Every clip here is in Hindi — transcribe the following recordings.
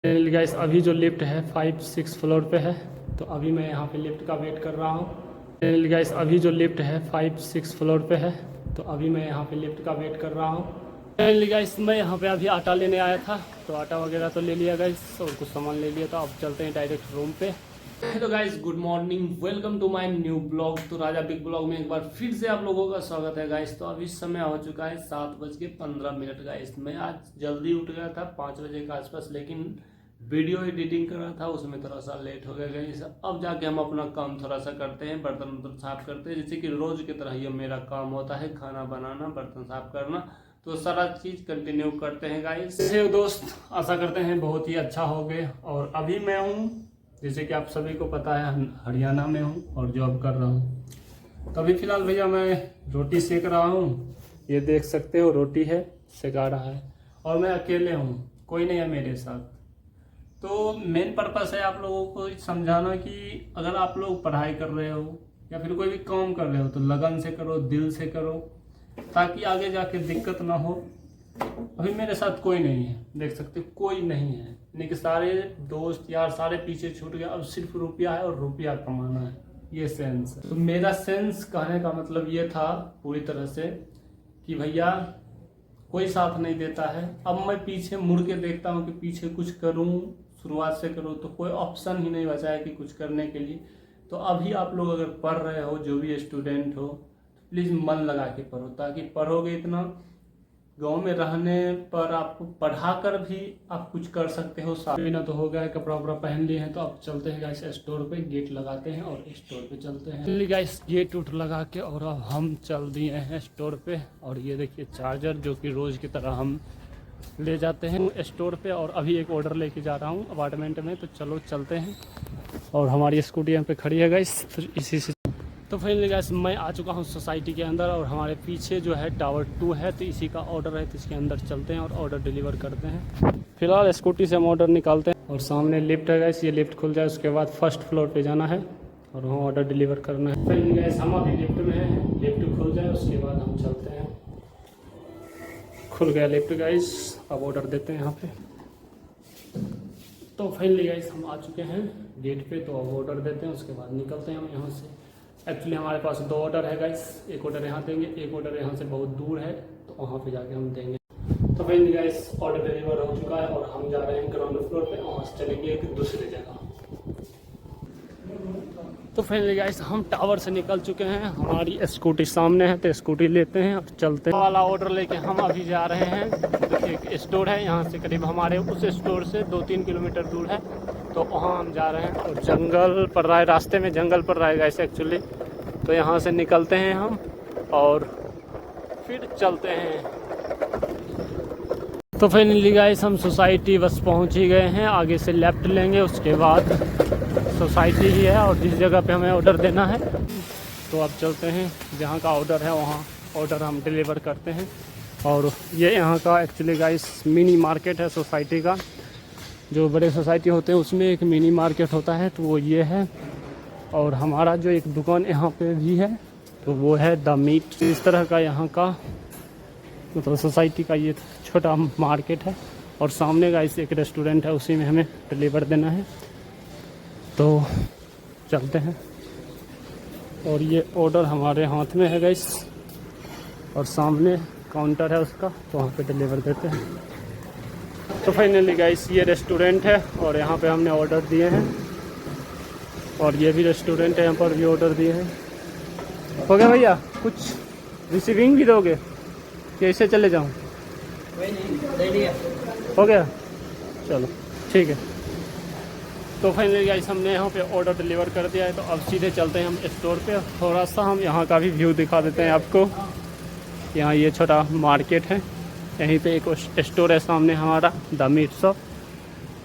गाइस अभी जो लिफ्ट है 5-6 फ्लोर पे है, तो अभी मैं यहाँ पे लिफ्ट का वेट कर रहा हूँ। गाइस अभी जो लिफ्ट है 5-6 फ्लोर पे है, तो अभी मैं यहाँ पे लिफ्ट का वेट कर रहा हूँ। गाइस मैं यहाँ पे अभी आटा लेने आया था, तो आटा वगैरह तो ले लिया गाइस और कुछ सामान ले लिया, तो अब चलते हैं डायरेक्ट रूम पे। Hello guys, good morning, welcome to my new blog. तो राजा बिग ब्लॉग में एक बार फिर से आप लोगों का स्वागत है गाइस। तो अभी समय हो चुका है 7:15 गाइस। मैं आज जल्दी उठ गया था 5 बजे के आसपास, लेकिन वीडियो एडिटिंग कर रहा था, उसमें थोड़ा सा लेट हो गया गाइस। अब जाके हम अपना काम थोड़ा सा करते हैं, बर्तन वर्तन साफ करते हैं, जैसे कि रोज की तरह ये मेरा काम होता है, खाना बनाना, बर्तन साफ करना। तो सारा चीज कंटिन्यू करते हैं गाइस। दोस्त आशा करते हैं बहुत ही अच्छा हो गए। और अभी मैं हूँ, जैसे कि आप सभी को पता है, हरियाणा में हूँ और जॉब कर रहा हूँ। तो अभी फिलहाल भैया मैं रोटी सेक रहा हूँ, ये देख सकते हो रोटी है, सेका रहा है, और मैं अकेले हूँ, कोई नहीं है मेरे साथ। तो मेन पर्पस है आप लोगों को समझाना कि अगर आप लोग पढ़ाई कर रहे हो या फिर कोई भी काम कर रहे हो तो लगन से करो, दिल से करो, ताकि आगे जाके दिक्कत ना हो। अभी मेरे साथ कोई नहीं है, देख सकते कोई नहीं है, यानी कि सारे दोस्त यार सारे पीछे छूट गए। अब सिर्फ रुपया है और रुपया कमाना है, ये सेंस है। तो मेरा सेंस कहने का मतलब ये था पूरी तरह से कि भैया कोई साथ नहीं देता है। अब मैं पीछे मुड़ के देखता हूँ कि पीछे कुछ करूँ, शुरुआत से करूँ, तो कोई ऑप्शन ही नहीं बचा है कि कुछ करने के लिए। तो अभी आप लोग अगर पढ़ रहे हो, जो भी स्टूडेंट हो, प्लीज़ मन लगा के पढ़ो, ताकि पढ़ोगे इतना, गांव में रहने पर आपको पढ़ाकर भी आप कुछ कर सकते हो। बिना तो हो गया है, कपड़ा वपड़ा पहन लिए हैं, तो अब चलते हैं गाइस स्टोर पे, गेट लगाते हैं और स्टोर पे चलते हैं। गाइस गेट उठ लगा के और अब हम चल दिए हैं स्टोर पे। और ये देखिए चार्जर, जो कि रोज़ की तरह हम ले जाते हैं स्टोर पे। और अभी एक ऑर्डर लेके जा रहा हूँ अपार्टमेंट में, तो चलो चलते हैं। और हमारी स्कूटी यहाँ पे खड़ी है गाइस, फिर इसी से। तो फाइनली गाइस मैं आ चुका हूँ सोसाइटी के अंदर, और हमारे पीछे जो है टावर 2 है, तो इसी का ऑर्डर है, तो इसके अंदर चलते हैं और ऑर्डर डिलीवर करते हैं। फिलहाल स्कूटी से हम ऑर्डर निकालते हैं, और सामने लिफ्ट है गाइस, ये लिफ्ट खुल जाए उसके बाद फर्स्ट फ्लोर पे जाना है और वहाँ ऑर्डर डिलीवर करना है। फाइनली गाइस हम अभी लिफ्ट में हैं, लिफ्ट खुल जाए उसके बाद हम चलते हैं। खुल गया लिफ्ट गाइस, अब ऑर्डर देते हैं यहाँ पे। तो फाइनली गाइस हम आ चुके हैं गेट पे, तो अब ऑर्डर देते हैं, उसके बाद निकलते हैं हम यहाँ से। एक्चुअली हमारे पास 2 ऑर्डर है गाइस, एक ऑर्डर यहाँ देंगे, एक ऑर्डर यहाँ से बहुत दूर है, तो वहाँ पे जाके हम देंगे। तो फाइनली गाइस ऑर्डर डिलीवर हो चुका है और हम जा रहे हैं ग्राउंड फ्लोर पे, वहाँ से चलेंगे एक दूसरी जगह। तो फाइनली गाइस हम टावर से निकल चुके हैं, हमारी स्कूटी सामने है, तो स्कूटी लेते हैं और चलते हैं। वाला ऑर्डर लेके हम अभी जा रहे हैं। एक स्टोर है यहाँ से करीब, हमारे उस स्टोर से 2-3 किलोमीटर दूर है, तो वहाँ हम जा रहे हैं। और जंगल पड़ रहा है, रास्ते में जंगल पड़ रहा है गाइस एक्चुअली, तो यहाँ से निकलते हैं हम और फिर चलते हैं। तो फाइनली गाइस हम सोसाइटी बस पहुँच ही गए हैं, आगे से लेफ्ट लेंगे, उसके बाद सोसाइटी ही है और जिस जगह पे हमें ऑर्डर देना है। तो अब चलते हैं, जहाँ का ऑर्डर है वहाँ ऑर्डर हम डिलीवर करते हैं। और ये यहाँ का एक्चुअली गाइस मिनी मार्केट है सोसाइटी का। जो बड़े सोसाइटी होते हैं उसमें एक मिनी मार्केट होता है, तो वो ये है। और हमारा जो एक दुकान यहाँ पे भी है, तो वो है द मीट। इस तरह का यहाँ का मतलब सोसाइटी का ये छोटा मार्केट है। और सामने गाइस एक रेस्टोरेंट है, उसी में हमें डिलीवर देना है, तो चलते हैं। और ये ऑर्डर हमारे हाथ में है गाइस, और सामने काउंटर है उसका, तो वहाँ पे डिलीवर देते हैं। तो फाइनली गाइस ये रेस्टोरेंट है और यहाँ पे हमने ऑर्डर दिए हैं, और ये भी रेस्टोरेंट है, यहाँ पर भी ऑर्डर दिए हैं। हो गया भैया, कुछ रिसीविंग भी दोगे कि ऐसे चले जाऊँ? हो गया, चलो ठीक है। तो फाइनली गाइस हमने यहाँ पे ऑर्डर डिलीवर कर दिया है, तो अब सीधे चलते हैं हम स्टोर पे। थोड़ा सा हम यहाँ का भी व्यू दिखा देते हैं आपको। यहाँ ये छोटा मार्केट है, यहीं पे एक स्टोर है सामने हमारा, द मीट शॉप।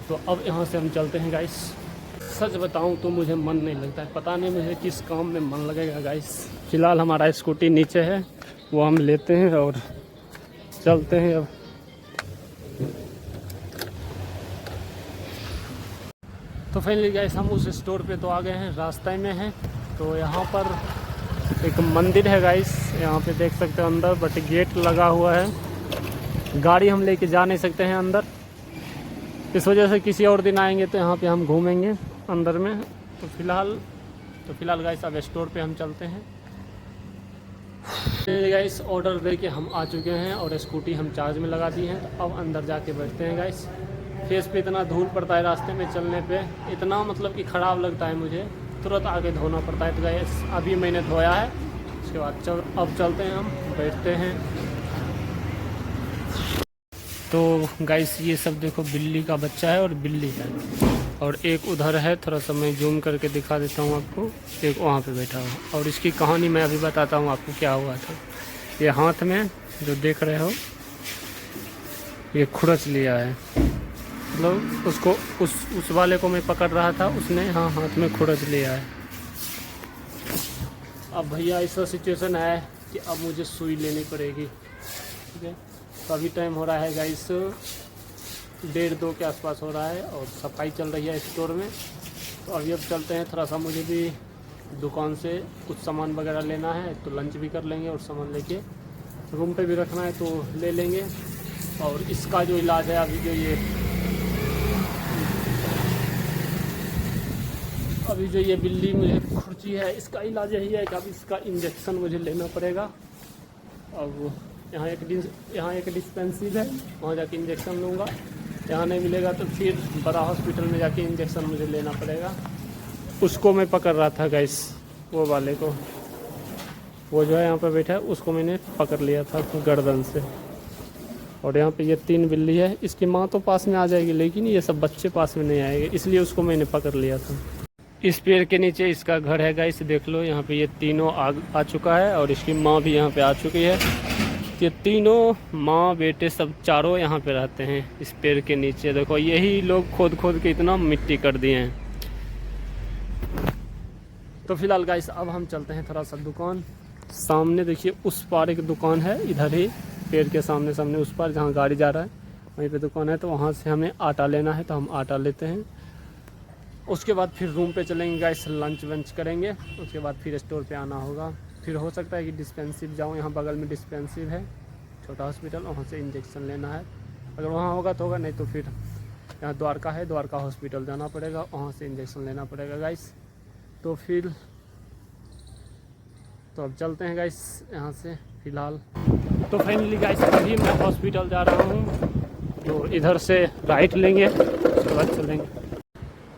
तो अब यहाँ से हम चलते हैं गाइस। सच बताऊँ तो मुझे मन नहीं लगता है, पता नहीं मुझे किस काम में मन लगेगा गाइस। फिलहाल हमारा स्कूटी नीचे है, वो हम लेते हैं और चलते हैं अब। तो फाइनली गाइस हम उस स्टोर पे तो आ गए हैं, रास्ते में हैं। तो यहाँ पर एक मंदिर है गाइस, यहाँ पे देख सकते हो अंदर, बट गेट लगा हुआ है, गाड़ी हम लेके जा नहीं सकते हैं अंदर। इस वजह से किसी और दिन आएंगे तो यहाँ पे हम घूमेंगे अंदर में। तो फिलहाल गाइस अब स्टोर पे हम चलते हैं। गाइस ऑर्डर दे के हम आ चुके हैं और स्कूटी हम चार्ज में लगा दी है। तो अब अंदर जाके बैठते हैं गाइस। फेस पे इतना धूल पड़ता है रास्ते में चलने पे, इतना मतलब कि ख़राब लगता है मुझे, तुरंत आके धोना पड़ता है। तो गाइस अभी मैंने धोया है, उसके बाद अब चलते हैं, हम बैठते हैं। तो गाइस ये सब देखो, बिल्ली का बच्चा है और बिल्ली है, और एक उधर है, थोड़ा सा मैं जूम करके दिखा देता हूँ आपको, एक वहाँ पे बैठा हुआ। और इसकी कहानी मैं अभी बताता हूँ आपको क्या हुआ था। ये हाथ में जो देख रहे हो ये खुरच लिया है, मतलब उसको उस वाले को मैं पकड़ रहा था, उसने हाँ हाथ में खुरच लिया है। अब भैया ऐसा सिचुएशन है कि अब मुझे सुई लेनी पड़ेगी, ठीक है। तो अभी टाइम हो रहा है गाइस 1:30-2 के आसपास हो रहा है, और सफाई चल रही है स्टोर में। तो अभी अब चलते हैं, थोड़ा सा मुझे भी दुकान से कुछ सामान वगैरह लेना है, तो लंच भी कर लेंगे और सामान लेके रूम पे भी रखना है तो ले लेंगे। और इसका जो इलाज है, अभी जो ये बिल्ली मुझे खुरची है, इसका इलाज यही है कि अब इसका इंजेक्शन मुझे लेना पड़ेगा। अब यहाँ एक डिस्पेंसरी है, वहाँ जाके इंजेक्शन लूँगा। यहाँ नहीं मिलेगा तो फिर बड़ा हॉस्पिटल में जाके इंजेक्शन मुझे लेना पड़ेगा। उसको मैं पकड़ रहा था गाइस, वो वाले को, वो जो है यहाँ पे बैठा है, उसको मैंने पकड़ लिया था गर्दन से। और यहाँ पे ये 3 बिल्ली है, इसकी माँ तो पास में आ जाएगी, लेकिन ये सब बच्चे पास में नहीं आएंगे, इसलिए उसको मैंने पकड़ लिया था। इस पेड़ के नीचे इसका घर है गाइस, देख लो। यहाँ पे ये तीनों आ चुका है, और इसकी माँ भी यहाँ पे आ चुकी है। ये तीनों माँ बेटे सब चारों यहाँ पे रहते हैं इस पेड़ के नीचे। देखो यही लोग खोद के इतना मिट्टी कर दिए हैं। तो फिलहाल गाइस अब हम चलते हैं थोड़ा सा दुकान। सामने देखिए उस पार एक दुकान है, इधर ही पेड़ के सामने उस पार जहाँ गाड़ी जा रहा है वहीं पे दुकान है। तो वहाँ से हमें आटा लेना है, तो हम आटा लेते हैं। उसके बाद फिर रूम पे चलेंगे गाइस, लंच वंच करेंगे। उसके बाद फिर स्टोर पे आना होगा। फिर हो सकता है कि डिस्पेंसिव जाऊँ, यहाँ बगल में डिस्पेंसिव है छोटा हॉस्पिटल, वहाँ से इंजेक्शन लेना है। अगर वहाँ होगा तो होगा, नहीं तो फिर यहाँ द्वारका है, द्वारका हॉस्पिटल जाना पड़ेगा, वहाँ से इंजेक्शन लेना पड़ेगा गाइस। तो फिर तो अब चलते हैं गाइस यहाँ से फिलहाल। तो फाइनली गाइस अभी मैं हॉस्पिटल जा रहा हूँ, तो इधर से राइट लेंगे, उसके बाद चलेंगे।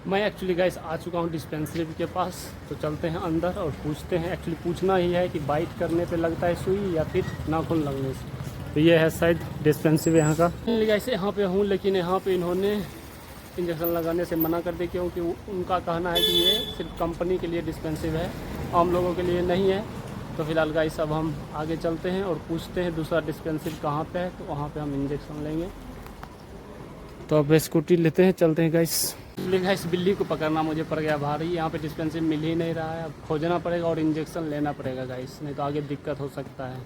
मैं एक्चुअली गाइस आ चुका हूँ डिस्पेंसरी के पास। तो चलते हैं अंदर और पूछते हैं। एक्चुअली पूछना ही है कि बाइट करने पे लगता है सुई या फिर नाखून लगने से। तो ये है शायद डिस्पेंसरी यहाँ का। गाइस यहाँ पे हूँ, लेकिन यहाँ पे इन्होंने इंजेक्शन लगाने से मना कर दी, क्योंकि उनका कहना है कि ये सिर्फ कंपनी के लिए डिस्पेंसिव है, आम लोगों के लिए नहीं है। तो फिलहाल गाइस अब हम आगे चलते हैं और पूछते हैं दूसरा डिस्पेंसिव कहाँ पे है, तो वहाँ पे हम इंजेक्शन लेंगे। तो अब स्कूटी लेते हैं, चलते हैं गाइस। इस बिल्ली को पकड़ना मुझे पड़ गया भारी, यहाँ पे डिस्पेंसरी मिल ही नहीं रहा है। अब खोजना पड़ेगा और इंजेक्शन लेना पड़ेगा गाइस, नहीं तो आगे दिक्कत हो सकता है।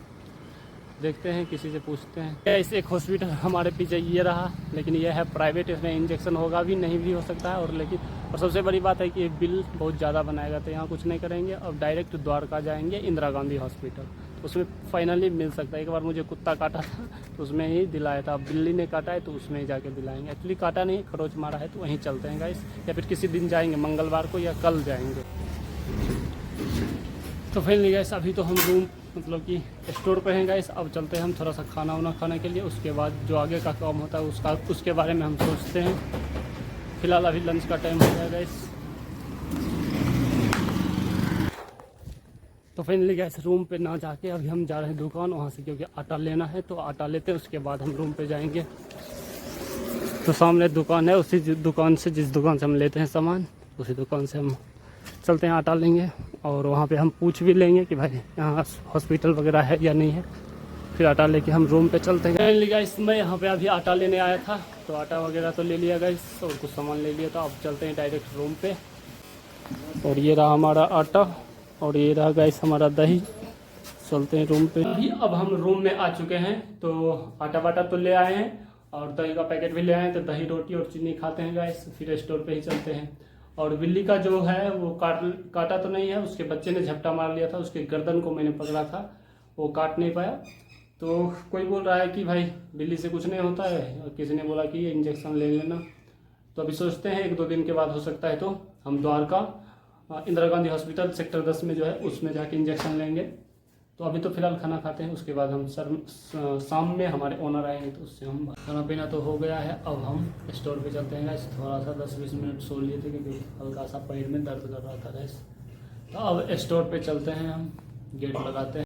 देखते हैं, किसी से पूछते हैं। गाइस एक हॉस्पिटल हमारे पीछे ये रहा, लेकिन ये है प्राइवेट, इसमें इंजेक्शन होगा भी नहीं भी हो सकता है। और सबसे बड़ी बात है कि बिल बहुत ज़्यादा बनाएगा, तो यहाँ कुछ नहीं करेंगे। अब डायरेक्ट द्वारका जाएंगे, इंदिरा गांधी हॉस्पिटल, उसमें फाइनली मिल सकता है। एक बार मुझे कुत्ता काटा था तो उसमें ही दिलाया था, अब बिल्ली ने काटा है तो उसमें ही जाके दिलाएंगे। एक्चुअली काटा नहीं, खरोच मारा है, तो वहीं चलते हैं गाइस, या फिर किसी दिन जाएंगे, मंगलवार को या कल जाएंगे। तो फाइनली गाइस अभी तो हम रूम मतलब कि स्टोर पे हैं गाइस। अब चलते हैं हम थोड़ा सा खाना वाना खाने के लिए, उसके बाद जो आगे का काम होता है उसके बारे में हम सोचते हैं। फिलहाल अभी लंच का टाइम हो गया गाइस। तो फाइनली गाइस रूम पे ना जाके अभी हम जा रहे हैं दुकान, वहाँ से क्योंकि आटा लेना है, तो आटा लेते हैं, उसके बाद हम रूम पे जाएंगे। तो सामने दुकान है, उसी दुकान से जिस दुकान से हम लेते हैं सामान, उसी दुकान से हम चलते हैं, आटा लेंगे। और वहाँ पे हम पूछ भी लेंगे कि भाई यहाँ हॉस्पिटल वगैरह है या नहीं है। फिर आटा लेके हम रूम पे चलते हैं। फाइनली गाइस मैं यहाँ पे अभी आटा लेने आया था, तो आटा वगैरह तो ले लिया गाइस, और कुछ सामान ले लिया था। अब चलते हैं डायरेक्ट रूम पे। और ये रहा हमारा आटा, और ये रहा गाइस हमारा दही। चलते हैं रूम पे। अभी अब हम रूम में आ चुके हैं, तो आटा वाटा तो ले आए हैं, और दही का पैकेट भी ले आए हैं। तो दही रोटी और चीनी खाते हैं गाइस, फिर स्टोर पे ही चलते हैं। और बिल्ली का जो है वो काटा तो नहीं है, उसके बच्चे ने झपटा मार लिया था, उसके गर्दन को मैंने पकड़ा था, वो काट नहीं पाया। तो कोई बोल रहा है कि भाई बिल्ली से कुछ नहीं होता है, और किसी ने बोला कि ये इंजेक्शन ले लेना। तो अभी सोचते हैं 1-2 दिन के बाद हो सकता है तो हम द्वारका इंदिरा गांधी हॉस्पिटल सेक्टर 10 में जो है उसमें जाके इंजेक्शन लेंगे। तो अभी तो फिलहाल खाना खाते हैं, उसके बाद हम शाम में हमारे ओनर आएंगे तो उससे हम खाना पीना तो हो गया है। अब हम स्टोर पे चलते हैं गैस। थोड़ा सा 10-20 मिनट सो लिए थे क्योंकि हल्का सा पैर में दर्द कर रहा था गैस। तो अब स्टोर पे चलते हैं, हम गेट लगाते हैं।